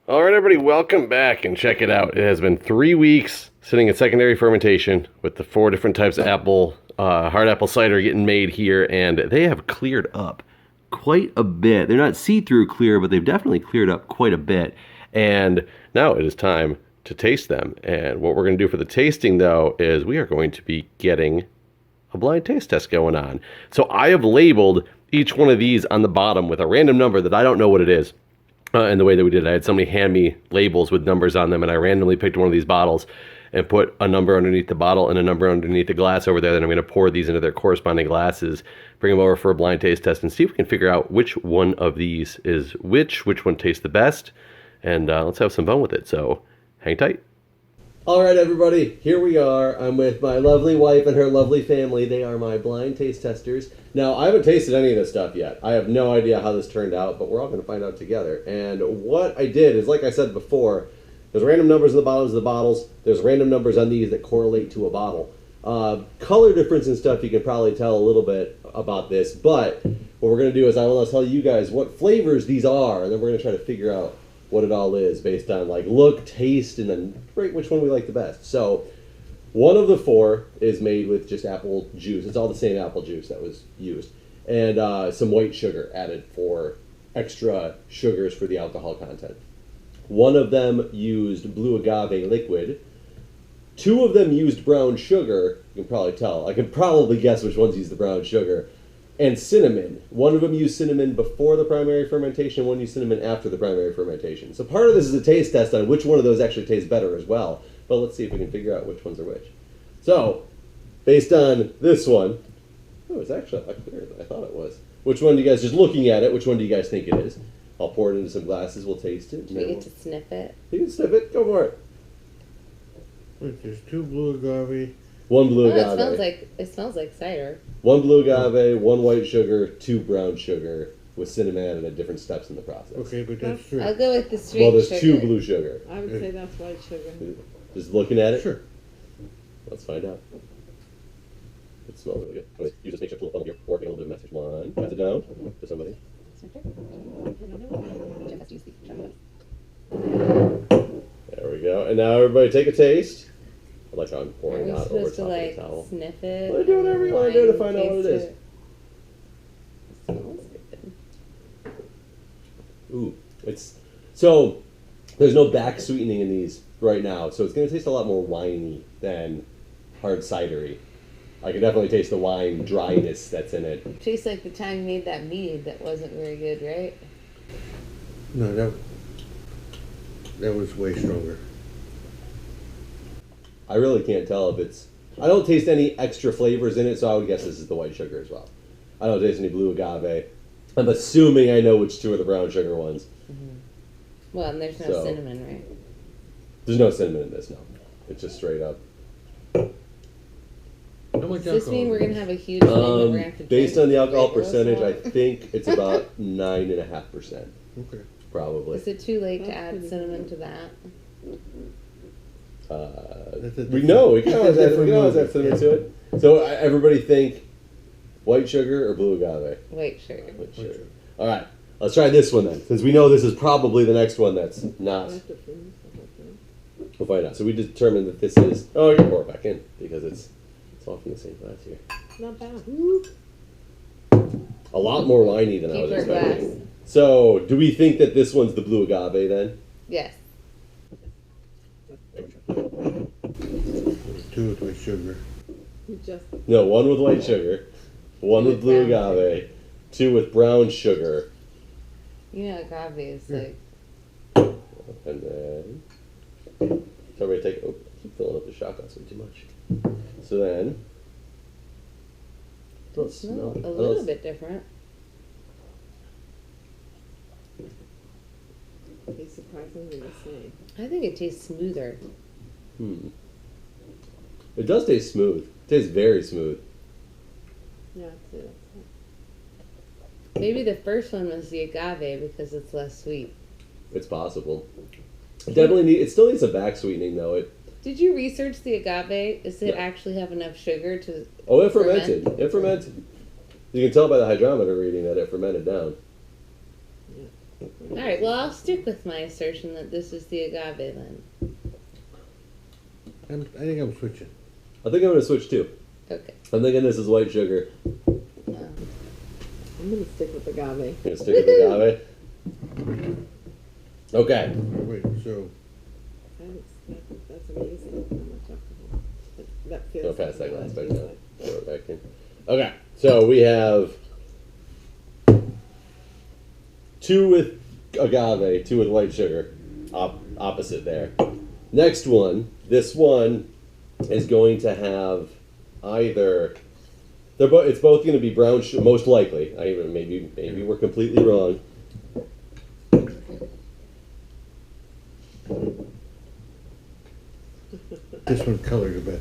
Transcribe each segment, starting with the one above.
All right, everybody, welcome back and check it out. It has been 3 weeks sitting in secondary fermentation with the 4 different types of hard apple cider getting made here, and they have cleared up quite a bit. They're not see-through clear, but they've definitely cleared up quite a bit. And now it is time to taste them. And what we're going to do for the tasting, though, is we are going to be getting a blind taste test going on. So I have labeled each one of these on the bottom with a random number that I don't know what it is. And the way that we did it, I had somebody hand me labels with numbers on them, and I randomly picked one of these bottles and put a number underneath the bottle and a number underneath the glass over there. Then I'm going to pour these into their corresponding glasses, bring them over for a blind taste test, and see if we can figure out which one of these is which one tastes the best, and let's have some fun with it. So hang tight. All right, everybody, here we are. I'm with my lovely wife and her lovely family. They are my blind taste testers. Now, I haven't tasted any of this stuff yet. I have no idea how this turned out, but we're all going to find out together. And what I did is, like I said before, there's random numbers in the bottoms of the bottles. There's random numbers on these that correlate to a bottle. Color difference and stuff, you can probably tell a little bit about this, but what we're going to do is I will tell you guys what flavors these are, and then we're going to try to figure out what it all is based on like look, taste, and then rate which one we like the best. So one of the 4 is made with just apple juice. It's all the same apple juice that was used, and some white sugar added for extra sugars for the alcohol content. One of them used blue agave liquid. 2 of them used brown sugar. You can probably tell. I can probably guess which ones used the brown sugar. And cinnamon. One of them used cinnamon before the primary fermentation, one used cinnamon after the primary fermentation. So part of this is a taste test on which one of those actually tastes better as well. But let's see if we can figure out which ones are which. So, based on this one, oh, it's actually a lot clearer than I thought it was. Which one do you guys, just looking at it, which one do you guys think it is? I'll pour it into some glasses, we'll taste it. You get to sniff it. You can sniff it, go for it. Look, there's 2 blue agave. 1 blue agave. It smells like cider. 1 blue agave, 1 white sugar, 2 brown sugar, with cinnamon added at different steps in the process. Okay, but that's 3. I'll go with the sweet Well, there's sugar. 2 blue sugar. I would say that's white sugar. Just looking at it? Sure. Let's find out. It smells really good. Wait, you just make sure to pull up your fork and a little bit of message. 1, pass it down to somebody. There we go. And now everybody take a taste. I like how I'm pouring out over top of the towel. Sniff it? Well, do whatever you want to do to find out what it is. It smells good. Ooh, so there's no back sweetening in these right now, so it's going to taste a lot more winey than hard cidery. I can definitely taste the wine dryness that's in it. Tastes like the time you made that mead that wasn't very good, right? No, that was way stronger. I really can't tell if it's... I don't taste any extra flavors in it, so I would guess this is the white sugar as well. I don't taste any blue agave. I'm assuming I know which 2 are the brown sugar ones. Mm-hmm. Well, and there's no cinnamon, right? There's no cinnamon in this, no. It's just straight up. How much Does this alcohol? mean we're going to have a huge thing that we're going to have to Based drink on the alcohol rigorous percentage, I on? think it's about 9.5%, Okay. probably. Is it too late to That's add pretty cinnamon good. to that? That's a We different- know, we can that's a always add different cinnamon movie. to it. So everybody think white sugar or blue agave? White sugar. White sugar. All right, let's try this one then, since we know this is probably the next one that's not. We'll find out. So we determined that this is. Oh, you can pour it back in because it's all from the same glass here. Not bad. A lot more winey than I was Keep our expecting. glass. So, do we think that this one's the blue agave then? Yes. 2 with sugar. You just No, 1 with white sugar, 1 with blue Brown agave, 2 with brown sugar, You know, agave is like... and then. Somebody take. Oh, I keep filling up the shot glass way too much. So then. It smells a little bit different. be surprisingly the same. I think it tastes smoother. It does taste smooth. It tastes very smooth. Yeah, it's it. Maybe the first one was the agave because it's less sweet. It's possible. It still needs some back sweetening though. Did you research the agave? Does it Yeah. actually have enough sugar to... It fermented. It fermented. You can tell by the hydrometer reading that it fermented down. All right. Well, I'll stick with my assertion that this is the agave then. I think I'm switching. I think I'm going to switch too. Okay. I'm thinking this is white sugar. I'm gonna stick with agave. You're going to stick with agave? Okay. Wait, so That's amazing how much alcohol. That feels. Go past that glass back tastes now. like. Throw it back in. Okay, so we have 2 with agave, 2 with white sugar. Opposite there. Next one, this one is going to have either. It's both going to be brown sugar, most likely. Maybe we're completely wrong. this one colored a bit.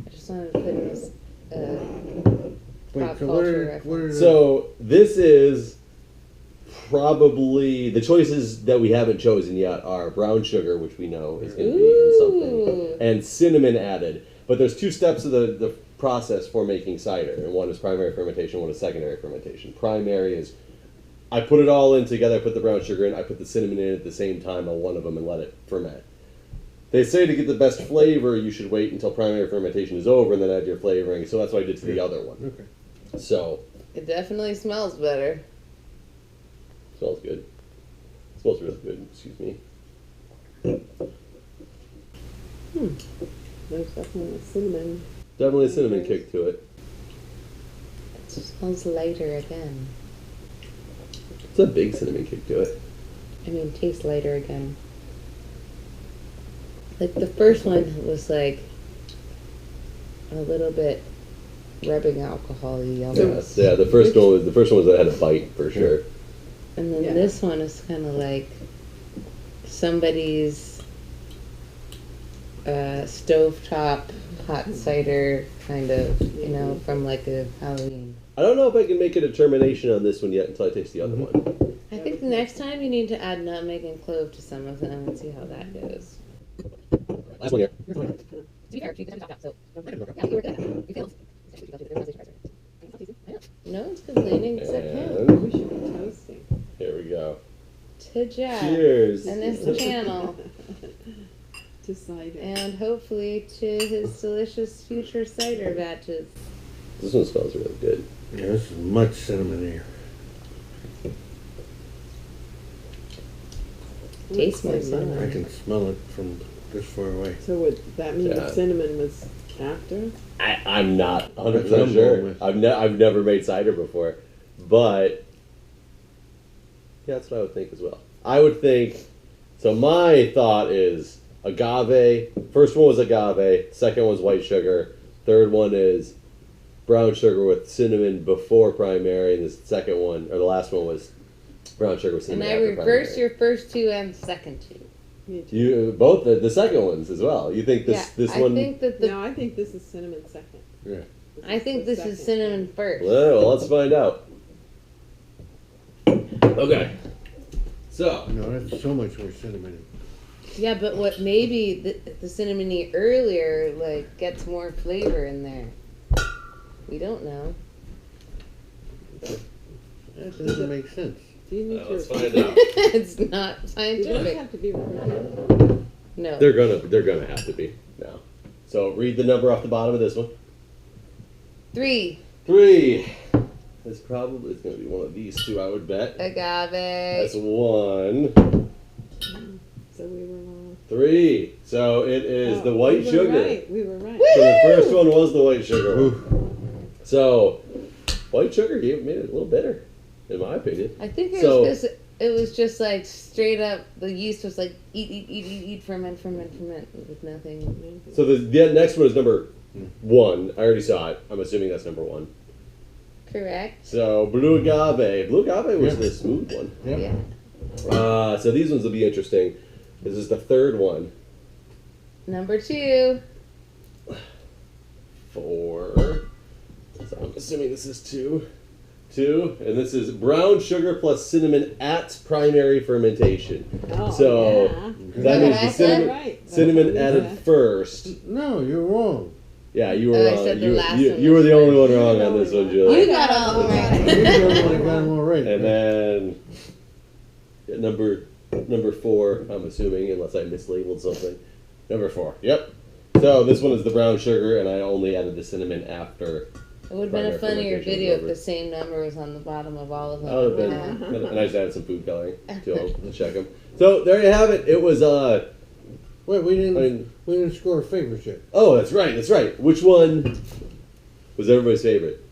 I just wanted to put in this Wait, pop so culture what are the... So this is probably the choices that we haven't chosen yet are brown sugar, which we know is going to be in something, and cinnamon added. But there's 2 steps of the process for making cider, and one is primary fermentation, one is secondary fermentation. Primary is I put it all in together, I put the brown sugar in, I put the cinnamon in at the same time on one of them and let it ferment. They say to get the best flavor, you should wait until primary fermentation is over and then add your flavoring, so that's what I did to the other one. Okay. So, It definitely smells better. smells good. Smells really good, excuse me. There's definitely a cinnamon. Definitely a cinnamon kick to it. It smells lighter again. It's a big cinnamon kick to it. I mean, tastes lighter again. Like the first one was like a little bit rubbing alcohol-y almost. Yeah, the first one was that had a bite for sure. And then Yeah. this one is kind of like somebody's stovetop hot cider kind of, you know, from like a Halloween. I don't know if I can make a determination on this one yet until I taste the other one. I think the next time you need to add nutmeg and clove to some of them and see how that goes. Last one here. To be fair, you can top so yeah, you worked that out. You failed. No one's complaining except him. And We should be toasting. here we go. To Jack. Cheers. And this channel. To cider. And hopefully to his delicious future cider batches. This one smells really good. Yeah, this is much cinnamon here. Tastes more I cinnamon. can smell it from this far away. So would that mean Yeah. the cinnamon was after? I'm not 100% That's what I'm sure. going with. I've never made cider before, but yeah, that's what I would think as well. I would think. So my thought is agave. First one was agave. Second one was white sugar. Third one is brown sugar with cinnamon before primary, and the second one or the last one was brown sugar with And cinnamon. I after reversed primary. your first two and second two. Me too. You both the second ones as well. You think this I one? think that the No, I think this is cinnamon second. Yeah. I think this is cinnamon first. Well, let's find out. Okay. So No, that's so much more cinnamon. Yeah, but what maybe the cinnamony earlier like gets more flavor in there. We don't know. That doesn't make sense. Do you need let's your? find out. It's not Do those scientific. have to be recorded? No. They're gonna have to be now. So read the number off the bottom of this one. 3. 3. It's gonna be one of these two, I would bet. Agave. That's 1. So we were wrong. 3. So it is Oh, the white we were sugar. Right. We were right. So the first one was the white sugar one. Ooh. So white sugar made it a little bitter, in my opinion. I think it So- was because it was just like straight up. The yeast was like eat, ferment with nothing. So the next one is number 1. I already saw it. I'm assuming that's number 1. Correct. So blue agave. Blue agave was Yeah. the smooth one. Yep. Yeah. So these ones will be interesting. This is the third one. Number 2. 4. So I'm assuming this is 2. 2. And this is brown sugar plus cinnamon at primary fermentation. Oh, So, yeah. That means the That's cinnamon, right. That's cinnamon what we added said. first. No, you're wrong. Yeah, you were Oh, I wrong. said the You, last you, one you were was the only one first. wrong on this one, You Julie. got all of them You're the only one that right. got them all right. And then Number 4, I'm assuming, unless I mislabeled something. Number 4. Yep. So this one is the brown sugar, and I only added the cinnamon after. It would have been a Primary funnier fermentation video was if over. the same number was on the bottom of all of them. That would have been, and I just added some food coloring to them to check them. So there you have it. It was Wait, we I mean- didn't score favorites yet. oh, that's right. Which one was everybody's favorite?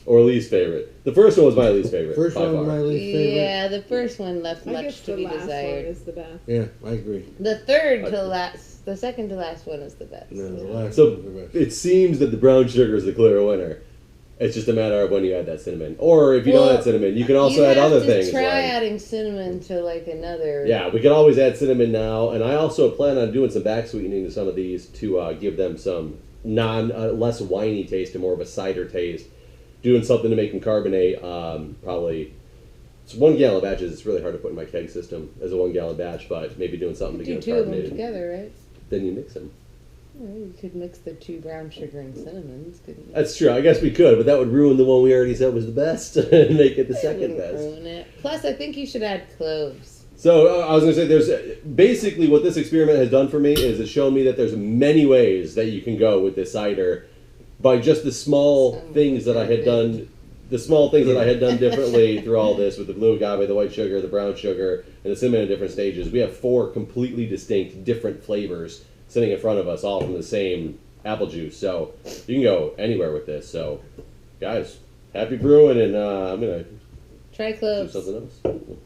Or least favorite? The first one was my least favorite. First by one was far. my least favorite. Yeah, the first one left I much guess to the be last one desired. is the best. Yeah, I agree. The third to last, the second to last one is the best. No, the last So one was the best. it seems that the brown sugar is the clear winner. It's just a matter of when you add that cinnamon, or if you don't Well, add cinnamon, you can also you add have other to things. try like, adding cinnamon to like another. yeah, we can always add cinnamon now, and I also plan on doing some back sweetening to some of these to give them some less winey taste and more of a cider taste. Doing something to make them carbonate. Probably it's 1 gallon batches. It's really hard to put in my keg system as a 1 gallon batch, but maybe doing something to Do get two them of them carbonated. together, right? Then you mix them. Well, you could mix the 2 brown sugar and cinnamons, couldn't you? That's true. I guess we could, but that would ruin the one we already said was the best and make it the It second wouldn't best. ruin it. Plus, I think you should add cloves. So I was going to say, there's basically what this experiment has done for me is it's shown me that there's many ways that you can go with this cider by just the small things that I had done. The small things that I had done differently through all this with the blue agave, the white sugar, the brown sugar, and the cinnamon in different stages. We have 4 completely distinct different flavors sitting in front of us, all from the same apple juice. So you can go anywhere with this. So, guys, happy brewing, and I'm going to Try do cloves. something else.